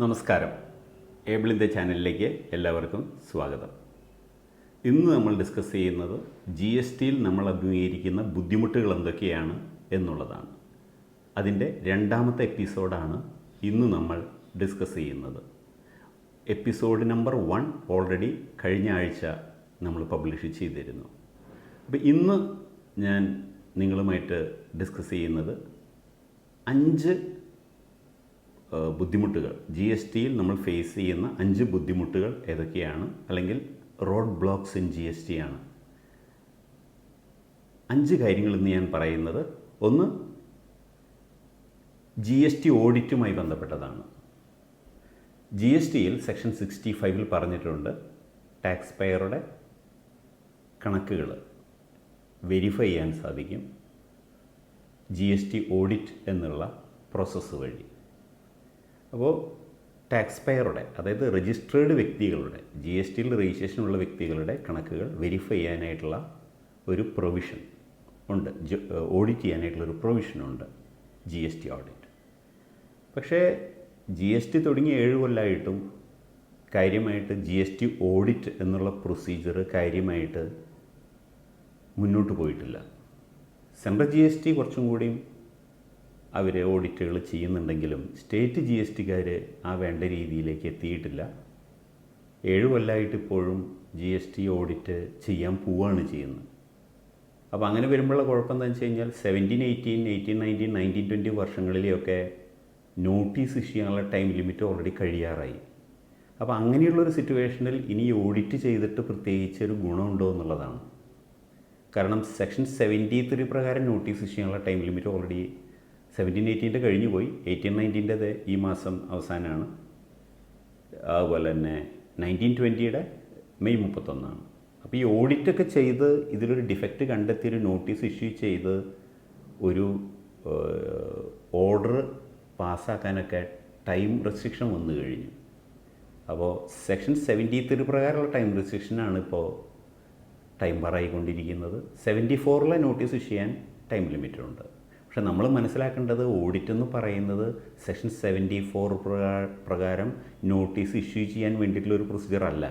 നമസ്കാരം. ഏബിളിൻ്റെ ചാനലിലേക്ക് എല്ലാവർക്കും സ്വാഗതം. ഇന്ന് നമ്മൾ ഡിസ്കസ് ചെയ്യുന്നത് ജി എസ് ടിയിൽ നമ്മൾ അഭിമുഖീകരിക്കുന്ന ബുദ്ധിമുട്ടുകൾ എന്തൊക്കെയാണ് എന്നുള്ളതാണ്. അതിൻ്റെ രണ്ടാമത്തെ എപ്പിസോഡാണ് ഇന്ന് നമ്മൾ ഡിസ്കസ് ചെയ്യുന്നത്. എപ്പിസോഡ് നമ്പർ 1 ഓൾറെഡി കഴിഞ്ഞ ആഴ്ച നമ്മൾ പബ്ലിഷ് ചെയ്തിരുന്നു. അപ്പോൾ ഇന്ന് ഞാൻ നിങ്ങളുമായിട്ട് ഡിസ്കസ് ചെയ്യുന്നത് 5 ബുദ്ധിമുട്ടുകൾ, ജി എസ് ടിയിൽ നമ്മൾ ഫേസ് ചെയ്യുന്ന 5 ബുദ്ധിമുട്ടുകൾ ഏതൊക്കെയാണ്, അല്ലെങ്കിൽ road blocks in G S T ആണ്. 5 കാര്യങ്ങൾ ഇന്ന് ഞാൻ പറയുന്നത്. ഒന്ന്, ജി എസ് ടി ഓഡിറ്റുമായി ബന്ധപ്പെട്ടതാണ്. ജി എസ് ടിയിൽ സെക്ഷൻ 65 പറഞ്ഞിട്ടുണ്ട്, ടാക്സ് പെയറുടെ കണക്കുകൾ വെരിഫൈ ചെയ്യാൻ സാധിക്കും ജി എസ് ടി ഓഡിറ്റ് എന്നുള്ള പ്രോസസ്സ് വഴി. അപ്പോൾ ടാക്സ് പെയറുടെ, അതായത് രജിസ്ട്രേഡ് വ്യക്തികളുടെ, ജി എസ് ടിയിൽ രജിസ്ട്രേഷനുള്ള വ്യക്തികളുടെ കണക്കുകൾ വെരിഫൈ ചെയ്യാനായിട്ടുള്ള ഒരു പ്രൊവിഷൻ ഉണ്ട്, ഓഡിറ്റ് ചെയ്യാനായിട്ടുള്ളൊരു പ്രൊവിഷനുണ്ട് ജി എസ് ടി ഓഡിറ്റ്. പക്ഷേ ജി എസ് ടി തുടങ്ങി 7 കൊല്ലമായിട്ടും കാര്യമായിട്ട് ജി എസ് ടി ഓഡിറ്റ് എന്നുള്ള പ്രൊസീജിയർ കാര്യമായിട്ട് മുന്നോട്ട് പോയിട്ടില്ല. സെൻട്രൽ ജി എസ് ടി കുറച്ചും കൂടിയും അവർ ഓഡിറ്റുകൾ ചെയ്യുന്നുണ്ടെങ്കിലും സ്റ്റേറ്റ് ജി എസ് ടിക്കാർ ആ വേണ്ട രീതിയിലേക്ക് എത്തിയിട്ടില്ല. 7 കൊല്ലമായിട്ട് ഇപ്പോഴും ജി എസ് ടി ഓഡിറ്റ് ചെയ്യാൻ പോവുകയാണ് ചെയ്യുന്നത്. അപ്പോൾ അങ്ങനെ വരുമ്പോഴുള്ള കുഴപ്പം എന്താണെന്ന് വെച്ച് കഴിഞ്ഞാൽ 17, 18, 19, 19, വർഷങ്ങളിലെയൊക്കെ നോട്ടീസ് ഇഷ്യൂ ചെയ്യാനുള്ള ടൈം ലിമിറ്റ് ഓൾറെഡി കഴിയാറായി. അപ്പോൾ അങ്ങനെയുള്ളൊരു സിറ്റുവേഷനിൽ ഇനി ഓഡിറ്റ് ചെയ്തിട്ട് പ്രത്യേകിച്ച് ഒരു ഗുണമുണ്ടോ എന്നുള്ളതാണ്. കാരണം സെക്ഷൻ 73 പ്രകാരം നോട്ടീസ് ഇഷ്യൂ ചെയ്യാനുള്ള ടൈം ലിമിറ്റ് ഓൾറെഡി 17, 18 കഴിഞ്ഞു പോയി. 18, 19 ഈ മാസം അവസാനമാണ്. അതുപോലെ തന്നെ 19, 20 മെയ് 31. അപ്പോൾ ഈ ഓഡിറ്റൊക്കെ ചെയ്ത് ഇതിലൊരു ഡിഫക്റ്റ് കണ്ടെത്തിയൊരു നോട്ടീസ് ഇഷ്യൂ ചെയ്ത് ഒരു ഓർഡർ പാസ്സാക്കാനൊക്കെ ടൈം റെസ്ട്രിക്ഷൻ വന്നു കഴിഞ്ഞു. അപ്പോൾ സെക്ഷൻ 73 പ്രകാരമുള്ള ടൈം റെസ്ട്രിക്ഷനാണ് ഇപ്പോൾ ടൈം ബാറായിക്കൊണ്ടിരിക്കുന്നത്. 74 നോട്ടീസ് ഇഷ്യൂ ചെയ്യാൻ ടൈം ലിമിറ്റുണ്ട്. പക്ഷെ നമ്മൾ മനസ്സിലാക്കേണ്ടത്, ഓഡിറ്റ് എന്ന് പറയുന്നത് സെക്ഷൻ 74 പ്രകാരം നോട്ടീസ് ഇഷ്യൂ ചെയ്യാൻ വേണ്ടിയിട്ടുള്ളൊരു പ്രൊസീജിയർ അല്ല.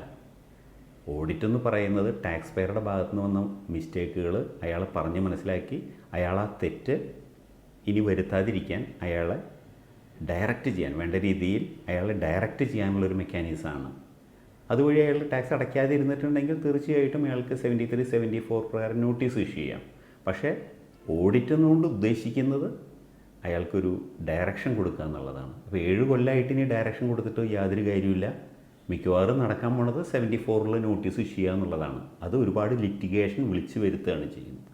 ഓഡിറ്റ് എന്ന് പറയുന്നത് ടാക്സ് പെയറുടെ ഭാഗത്തു നിന്ന് വന്ന മിസ്റ്റേക്കുകൾ അയാൾ പറഞ്ഞ് മനസ്സിലാക്കി അയാൾ ആ തെറ്റ് ഇനി വരുത്താതിരിക്കാൻ അയാളെ ഡയറക്റ്റ് ചെയ്യാൻ, വേണ്ട രീതിയിൽ അയാളെ ഡയറക്റ്റ് ചെയ്യാനുള്ളൊരു മെക്കാനിസമാണ്. അതുവഴി അയാൾ ടാക്സ് അടയ്ക്കാതെ ഇരുന്നിട്ടുണ്ടെങ്കിൽ തീർച്ചയായിട്ടും അയാൾക്ക് 73, 74 പ്രകാരം നോട്ടീസ് ഇഷ്യൂ ചെയ്യാം. പക്ഷേ ഓഡിറ്റ് എന്നുകൊണ്ട് ഉദ്ദേശിക്കുന്നത് അയാൾക്കൊരു ഡയറക്ഷൻ കൊടുക്കുക എന്നുള്ളതാണ്. അപ്പോൾ 7 കൊല്ലമായിട്ട് ഇനി ഡയറക്ഷൻ കൊടുത്തിട്ട് യാതൊരു കാര്യമില്ല. മിക്കവാറും നടക്കാൻ പോണത് 74 നോട്ടീസ് ഇഷ്യൂ ചെയ്യുക എന്നുള്ളതാണ്. അത് ഒരുപാട് ലിറ്റിഗേഷൻ വിളിച്ചു വരുത്തുകയാണ് ചെയ്യുന്നത്.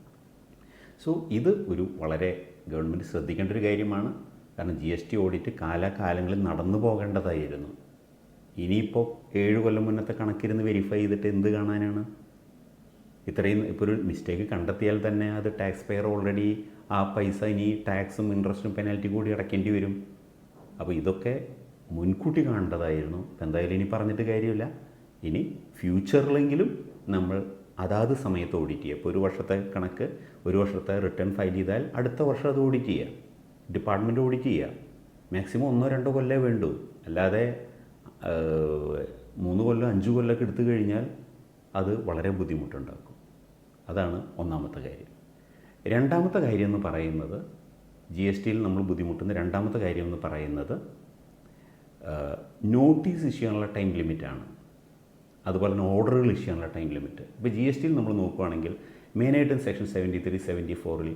സോ ഇത് ഒരു വളരെ ഗവൺമെൻറ് ശ്രദ്ധിക്കേണ്ട ഒരു കാര്യമാണ്. കാരണം ജി എസ് ടി ഓഡിറ്റ് കാലാകാലങ്ങളിൽ നടന്നു പോകേണ്ടതായിരുന്നു. ഇനിയിപ്പോൾ 7 കൊല്ലം മുന്നത്തെ കണക്കിരുന്ന് വെരിഫൈ ചെയ്തിട്ട് എന്ത് കാണാനാണ്? ഇത്രയും ഇപ്പോൾ ഒരു മിസ്റ്റേക്ക് കണ്ടെത്തിയാൽ തന്നെ അത് ടാക്സ് പെയർ ഓൾറെഡി ആ പൈസ ഇനി ടാക്സും ഇൻട്രസ്റ്റും പെനാൽറ്റി കൂടി അടയ്ക്കേണ്ടി വരും. അപ്പോൾ ഇതൊക്കെ മുൻകൂട്ടി കാണേണ്ടതായിരുന്നു. ഇപ്പം എന്തായാലും ഇനി പറഞ്ഞിട്ട് കാര്യമില്ല. ഇനി ഫ്യൂച്ചറിലെങ്കിലും നമ്മൾ അതാത് സമയത്ത് ഓഡിറ്റ് ചെയ്യുക. ഇപ്പോൾ 1 വർഷത്തെ കണക്ക് 1 വർഷത്തെ റിട്ടേൺ ഫയൽ ചെയ്താൽ അടുത്ത വർഷം അത് ഓഡിറ്റ് ചെയ്യുക, ഡിപ്പാർട്ട്മെൻറ്റ് ഓഡിറ്റ് ചെയ്യുക. മാക്സിമം 1-2 കൊല്ലമേ വേണ്ടൂ. അല്ലാതെ 3 കൊല്ലം 5 കൊല്ലമൊക്കെ എടുത്തു കഴിഞ്ഞാൽ അത് വളരെ ബുദ്ധിമുട്ടുണ്ടാക്കും. അതാണ് ഒന്നാമത്തെ കാര്യം. രണ്ടാമത്തെ കാര്യം എന്ന് പറയുന്നത്, ജി എസ് ടിയിൽ നമ്മൾ ബുദ്ധിമുട്ടുന്ന രണ്ടാമത്തെ കാര്യം എന്ന് പറയുന്നത് നോട്ടീസ് ഇഷ്യൂ ചെയ്യാനുള്ള ടൈം ലിമിറ്റാണ്. അതുപോലെ തന്നെ ഓർഡറുകൾ ഇഷ്യൂ ചെയ്യാനുള്ള ടൈം ലിമിറ്റ്. ഇപ്പോൾ ജി എസ് ടിയിൽ നമ്മൾ നോക്കുകയാണെങ്കിൽ മെയിനായിട്ടും സെക്ഷൻ 73, 74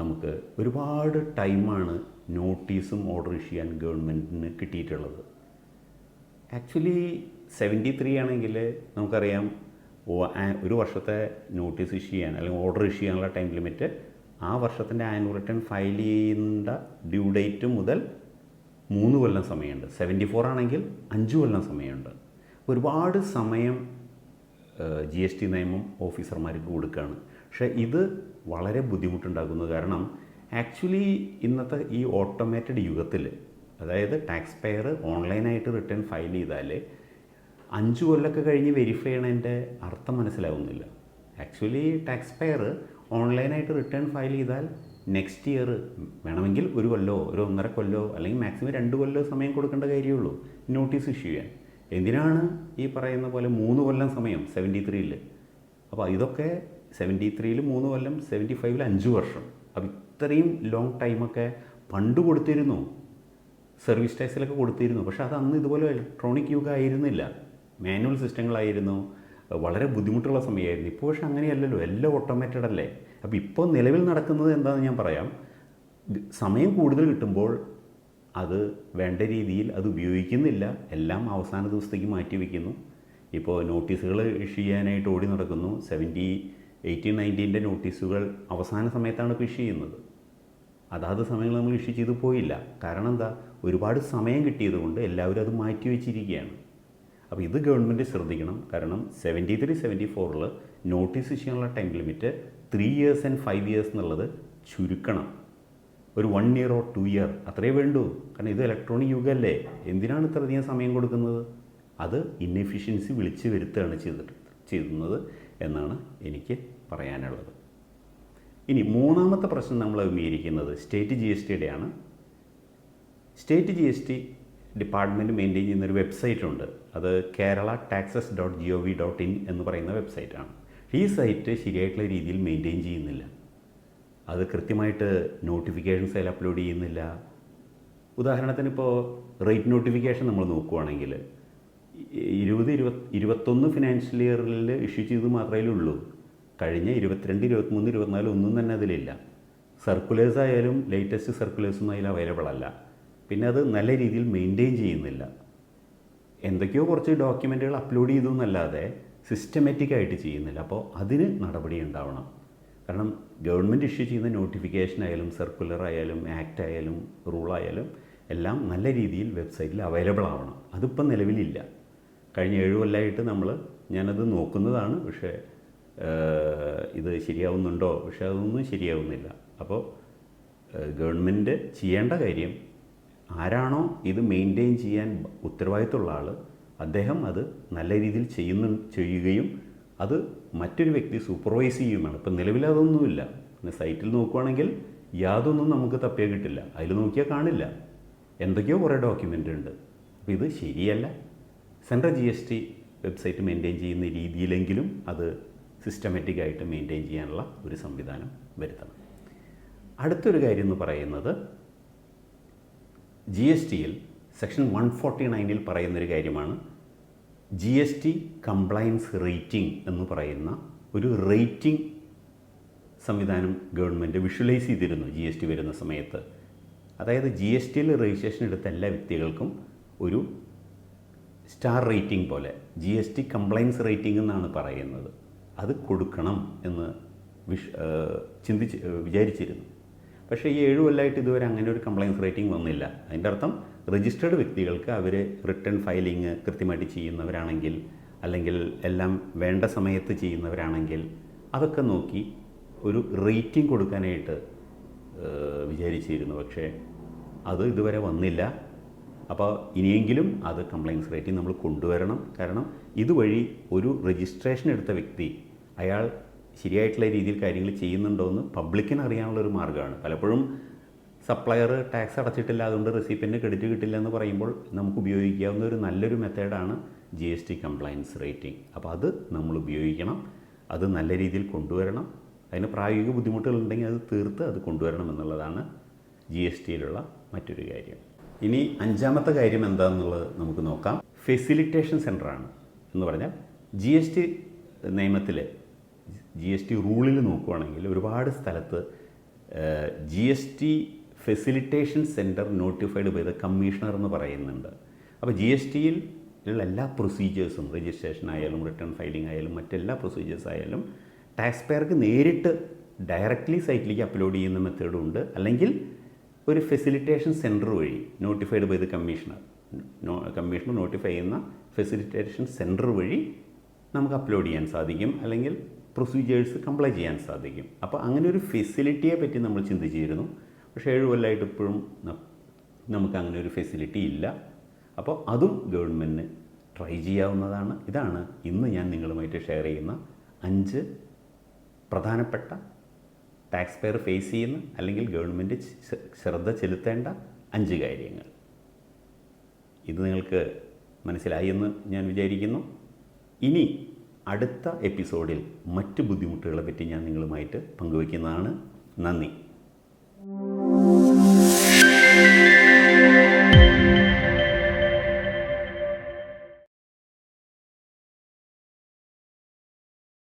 നമുക്ക് ഒരുപാട് ടൈമാണ് നോട്ടീസും ഓർഡർ ഇഷ്യൂ ചെയ്യാൻ ഗവൺമെൻറ്റിന് കിട്ടിയിട്ടുള്ളത്. ആക്ച്വലി 73 ആണെങ്കിൽ നമുക്കറിയാം 1 വർഷത്തെ നോട്ടീസ് ഇഷ്യൂ ചെയ്യാൻ അല്ലെങ്കിൽ ഓർഡർ ഇഷ്യൂ ചെയ്യാനുള്ള ടൈം ലിമിറ്റ് ആ വർഷത്തിൻ്റെ ആനുവൽ റിട്ടേൺ ഫയൽ ചെയ്യേണ്ട ഡ്യൂ ഡേറ്റ് മുതൽ 3 കൊല്ലം സമയമുണ്ട്. 74 ആണെങ്കിൽ 5 കൊല്ലം സമയമുണ്ട്. ഒരുപാട് സമയം ജി എസ് ടി നിയമം ഓഫീസർമാർക്ക് കൊടുക്കുകയാണ്. പക്ഷേ ഇത് വളരെ ബുദ്ധിമുട്ടുണ്ടാക്കുന്നു. കാരണം ആക്ച്വലി ഇന്നത്തെ ഈ ഓട്ടോമേറ്റഡ് യുഗത്തിൽ, അതായത് ടാക്സ് പെയർ ഓൺലൈനായിട്ട് റിട്ടേൺ ഫയൽ ചെയ്താൽ 5 കൊല്ലമൊക്കെ കഴിഞ്ഞ് വെരിഫൈ ചെയ്യണതിൻ്റെ അർത്ഥം മനസ്സിലാവുന്നില്ല. ആക്ച്വലി ടാക്സ് പെയർ ഓൺലൈനായിട്ട് റിട്ടേൺ ഫയൽ ചെയ്താൽ നെക്സ്റ്റ് ഇയർ വേണമെങ്കിൽ 1 കൊല്ലോ 1.5 കൊല്ലോ അല്ലെങ്കിൽ മാക്സിമം 2 കൊല്ലോ സമയം കൊടുക്കേണ്ട കാര്യമുള്ളൂ. നോട്ടീസ് ഇഷ്യൂ ചെയ്യാൻ. എന്തിനാണ് ഈ പറയുന്ന പോലെ 3 കൊല്ലം സമയം 73-ൽ? അപ്പോൾ ഇതൊക്കെ 73-ൽ 3 കൊല്ലം, 75-ൽ 5 വർഷം. അപ്പോൾ ഇത്രയും ലോങ് ടൈമൊക്കെ പണ്ട് കൊടുത്തിരുന്നു, സർവീസ് ടാക്സിലൊക്കെ കൊടുത്തിരുന്നു. പക്ഷേ അത് അന്ന് ഇതുപോലെ ഇലക്ട്രോണിക് യുഗമായിരുന്നില്ല, മാനുവൽ സിസ്റ്റങ്ങളായിരുന്നു, വളരെ ബുദ്ധിമുട്ടുള്ള സമയമായിരുന്നു. ഇപ്പോൾ പക്ഷേ അങ്ങനെയല്ലല്ലോ, എല്ലാം ഓട്ടോമേറ്റഡ് അല്ലേ. അപ്പോൾ ഇപ്പോൾ നിലവിൽ നടക്കുന്നത് എന്താണെന്ന് ഞാൻ പറയാം. സമയം കൂടുതൽ കിട്ടുമ്പോൾ അത് വേണ്ട രീതിയിൽ അത് ഉപയോഗിക്കുന്നില്ല, എല്ലാം അവസാന ദിവസത്തേക്ക് മാറ്റി വയ്ക്കുന്നു. ഇപ്പോൾ നോട്ടീസുകൾ ഇഷ്യൂ ചെയ്യാനായിട്ട് ഓടി നടക്കുന്നു. 18, 19 നോട്ടീസുകൾ അവസാന സമയത്താണ് ഇപ്പോൾ ഇഷ്യൂ ചെയ്യുന്നത്. അതാത് സമയങ്ങൾ നമ്മൾ ഇഷ്യൂ ചെയ്ത് പോയില്ല. കാരണം എന്താ, ഒരുപാട് സമയം കിട്ടിയതുകൊണ്ട് എല്ലാവരും അത് മാറ്റി വെച്ചിരിക്കുകയാണ്. അപ്പോൾ ഇത് ഗവൺമെൻറ് ശ്രദ്ധിക്കണം. കാരണം 73, 74-ൽ നോട്ടീസ് ഇഷ്യൂ ചെയ്യാനുള്ള time limit 3 years and 5 years എന്നുള്ളത് ചുരുക്കണം. ഒരു 1 year or 2 year അത്രയേ വേണ്ടൂ. കാരണം ഇത് ഇലക്ട്രോണിക് യുഗമല്ലേ, എന്തിനാണ് ഇത്രയധികം സമയം കൊടുക്കുന്നത്? അത് ഇന്നെഫിഷ്യൻസി വിളിച്ച് വരുത്തുകയാണ് ചെയ്യുന്നത് എന്നാണ് എനിക്ക് പറയാനുള്ളത്. ഇനി മൂന്നാമത്തെ പ്രശ്നം നമ്മൾ അഭിമുഖീകരിക്കുന്നത് സ്റ്റേറ്റ് GSTയുടെയാണ്. സ്റ്റേറ്റ് GST ഡിപ്പാർട്ട്മെൻറ്റ് മെയിൻറ്റെയിൻ ചെയ്യുന്നൊരു വെബ്സൈറ്റുണ്ട്. അത് kerala.taxes.gov.in എന്ന് പറയുന്ന വെബ്സൈറ്റാണ്. ഈ സൈറ്റ് ശരിയായിട്ടുള്ള രീതിയിൽ മെയിൻറ്റെയിൻ ചെയ്യുന്നില്ല. അത് കൃത്യമായിട്ട് നോട്ടിഫിക്കേഷൻസ് അതിൽ അപ്ലോഡ് ചെയ്യുന്നില്ല. ഉദാഹരണത്തിന് ഇപ്പോൾ റേറ്റ് നോട്ടിഫിക്കേഷൻ നമ്മൾ നോക്കുകയാണെങ്കിൽ 20-21 ഫിനാൻഷ്യൽ ഇയറിൽ ഇഷ്യൂ ചെയ്ത് മാത്രമേ ഉള്ളൂ. കഴിഞ്ഞ 22, 23, 24 ഒന്നും തന്നെ അതിലില്ല. സർക്കുലേഴ്സ് ആയാലും ലേറ്റസ്റ്റ് സർക്കുലേഴ്സൊന്നും അതിൽ അവൈലബിൾ അല്ല. പിന്നെ അത് നല്ല രീതിയിൽ മെയിൻറ്റെയിൻ ചെയ്യുന്നില്ല. എന്തൊക്കെയോ കുറച്ച് ഡോക്യുമെൻറ്റുകൾ അപ്ലോഡ് ചെയ്തു എന്നല്ലാതെ സിസ്റ്റമാറ്റിക്കായിട്ട് ചെയ്യുന്നില്ല. അപ്പോൾ അതിന് നടപടി ഉണ്ടാവണം. കാരണം ഗവൺമെൻറ് ഇഷ്യൂ ചെയ്യുന്ന നോട്ടിഫിക്കേഷൻ ആയാലും സർക്കുലർ ആയാലും ആക്ട് ആയാലും റൂളായാലും എല്ലാം നല്ല രീതിയിൽ വെബ്സൈറ്റിൽ അവൈലബിൾ ആവണം. അതിപ്പം നിലവിലില്ല. കഴിഞ്ഞ 7 കൊല്ലമായിട്ട് ഞാനത് നോക്കുന്നതാണ്. പക്ഷേ ഇത് ശരിയാവുന്നുണ്ടോ? പക്ഷേ അതൊന്നും ശരിയാവുന്നില്ല. അപ്പോൾ ഗവൺമെൻറ് ചെയ്യേണ്ട കാര്യം, ആരാണോ ഇത് മെയിൻറ്റെയിൻ ചെയ്യാൻ ഉത്തരവാദിത്തമുള്ള ആൾ, അദ്ദേഹം അത് നല്ല രീതിയിൽ ചെയ്യുകയും അത് മറ്റൊരു വ്യക്തി സൂപ്പർവൈസ് ചെയ്യുകയുമാണ്. ഇപ്പം നിലവിൽ അതൊന്നുമില്ല. പിന്നെ സൈറ്റിൽ നോക്കുകയാണെങ്കിൽ യാതൊന്നും നമുക്ക് തപ്പിയാൽ കിട്ടില്ല, അതിൽ നോക്കിയാൽ കാണില്ല. എന്തൊക്കെയോ കുറേ ഡോക്യുമെൻ്റ് ഉണ്ട്. അപ്പോൾ ഇത് ശരിയല്ല. സെൻട്രൽ GST വെബ്സൈറ്റ് മെയിൻറ്റെയിൻ ചെയ്യുന്ന രീതിയിലെങ്കിലും അത് സിസ്റ്റമാറ്റിക്കായിട്ട് മെയിൻറ്റെയിൻ ചെയ്യാനുള്ള ഒരു സംവിധാനം വരുത്തണം. അടുത്തൊരു കാര്യം എന്ന് പറയുന്നത് GSTയിൽ സെക്ഷൻ 149-ൽ പറയുന്നൊരു കാര്യമാണ് GST കംപ്ലയൻസ് റേറ്റിംഗ് എന്ന് പറയുന്ന ഒരു റേറ്റിംഗ് സംവിധാനം ഗവൺമെൻറ് വിഷ്വലൈസ് ചെയ്തിരുന്നു GST വരുന്ന സമയത്ത്. അതായത് GSTയിൽ രജിസ്ട്രേഷൻ എടുത്ത എല്ലാ വ്യക്തികൾക്കും ഒരു സ്റ്റാർ റേറ്റിംഗ് പോലെ GST കംപ്ലയൻസ് റേറ്റിംഗ് എന്നാണ് പറയുന്നത്. അത് കൊടുക്കണം എന്ന് വിചാരിച്ചിരുന്നു. പക്ഷേ ഈ 7 കൊല്ലമായിട്ട് ഇതുവരെ അങ്ങനെ ഒരു കംപ്ലയൻസ് റേറ്റിംഗ് വന്നില്ല. അതിൻ്റെ അർത്ഥം രജിസ്റ്റേർഡ് വ്യക്തികൾക്ക് അവർ റിട്ടേൺ ഫയലിംഗ് കൃത്യമായിട്ട് ചെയ്യുന്നവരാണെങ്കിൽ, അല്ലെങ്കിൽ എല്ലാം വേണ്ട സമയത്ത് ചെയ്യുന്നവരാണെങ്കിൽ അതൊക്കെ നോക്കി ഒരു റേറ്റിംഗ് കൊടുക്കാനായിട്ട് വിചാരിച്ചിരുന്നു. പക്ഷേ അത് ഇതുവരെ വന്നില്ല. അപ്പോൾ ഇനിയെങ്കിലും അത് കംപ്ലയൻസ് റേറ്റിംഗ് നമ്മൾ കൊണ്ടുവരണം. കാരണം ഇതുവഴി ഒരു രജിസ്ട്രേഷൻ എടുത്ത വ്യക്തി അയാൾ ശരിയായിട്ടുള്ള രീതിയിൽ കാര്യങ്ങൾ ചെയ്യുന്നുണ്ടോ എന്ന് പബ്ലിക്കിന് അറിയാനുള്ളൊരു മാർഗ്ഗമാണ്. പലപ്പോഴും സപ്ലയർ ടാക്സ് അടച്ചിട്ടില്ല, അതുകൊണ്ട് റെസിപ്പിന് ക്രെഡിറ്റ് കിട്ടില്ല എന്ന് പറയുമ്പോൾ നമുക്ക് ഉപയോഗിക്കാവുന്ന ഒരു നല്ലൊരു മെത്തേഡാണ് GST കംപ്ലയൻസ് റേറ്റിംഗ്. അപ്പോൾ അത് നമ്മൾ ഉപയോഗിക്കണം, അത് നല്ല രീതിയിൽ കൊണ്ടുവരണം. അതിന് പ്രായോഗിക ബുദ്ധിമുട്ടുകളുണ്ടെങ്കിൽ അത് തീർത്ത് അത് കൊണ്ടുവരണം എന്നുള്ളതാണ് GSTയിലുള്ള മറ്റൊരു കാര്യം. ഇനി 5ാമത്തെ കാര്യം എന്താണെന്നുള്ളത് നമുക്ക് നോക്കാം. ഫെസിലിറ്റേഷൻ സെൻ്ററാണ്. എന്ന് പറഞ്ഞാൽ GST നിയമത്തിൽ GST റൂളിൽ നോക്കുകയാണെങ്കിൽ ഒരുപാട് സ്ഥലത്ത് GST facilitation centre notified by the commissioner എന്ന് പറയുന്നുണ്ട്. അപ്പോൾ GSTയിൽ ഉള്ള എല്ലാ പ്രൊസീജിയേഴ്സും, രജിസ്ട്രേഷൻ ആയാലും റിട്ടേൺ ഫയലിംഗ് ആയാലും മറ്റെല്ലാ പ്രൊസീജിയേഴ്സ് ആയാലും ടാക്സ് പേയർക്ക് നേരിട്ട് ഡയറക്റ്റ്ലി സൈറ്റിലേക്ക് അപ്ലോഡ് ചെയ്യുന്ന മെത്തേഡും ഉണ്ട്. അല്ലെങ്കിൽ ഒരു ഫെസിലിറ്റേഷൻ സെൻറ്റർ വഴി notified by the commissioner notify ചെയ്യുന്ന ഫെസിലിറ്റേഷൻ സെൻറ്റർ വഴി നമുക്ക് അപ്ലോഡ് ചെയ്യാൻ സാധിക്കും, അല്ലെങ്കിൽ പ്രൊസീജിയേഴ്സ് കംപ്ലൈ ചെയ്യാൻ സാധിക്കും. അപ്പോൾ അങ്ങനെ ഒരു ഫെസിലിറ്റിയെ പറ്റി നമ്മൾ ചിന്തിച്ചിരുന്നു. പക്ഷേ 7 കൊല്ലമായിട്ട് ഇപ്പോഴും നമുക്ക് അങ്ങനെ ഒരു ഫെസിലിറ്റി ഇല്ല. അപ്പോൾ അതും ഗവൺമെൻറ്റിന് ട്രൈ ചെയ്യാവുന്നതാണ്. ഇതാണ് ഇന്ന് ഞാൻ നിങ്ങളുമായിട്ട് ഷെയർ ചെയ്യുന്ന 5 പ്രധാനപ്പെട്ട ടാക്സ് പെയർ ഫേസ് ചെയ്യുന്ന, അല്ലെങ്കിൽ ഗവൺമെൻറ് ശ്രദ്ധ ചെലുത്തേണ്ട 5 കാര്യങ്ങൾ. ഇത് നിങ്ങൾക്ക് മനസ്സിലായി എന്ന് ഞാൻ വിചാരിക്കുന്നു. ഇനി അടുത്ത എപ്പിസോഡിൽ മറ്റ് ബുദ്ധിമുട്ടുകളെ പറ്റി ഞാൻ നിങ്ങളുമായിട്ട് പങ്കുവയ്ക്കുന്നതാണ്. നന്ദി.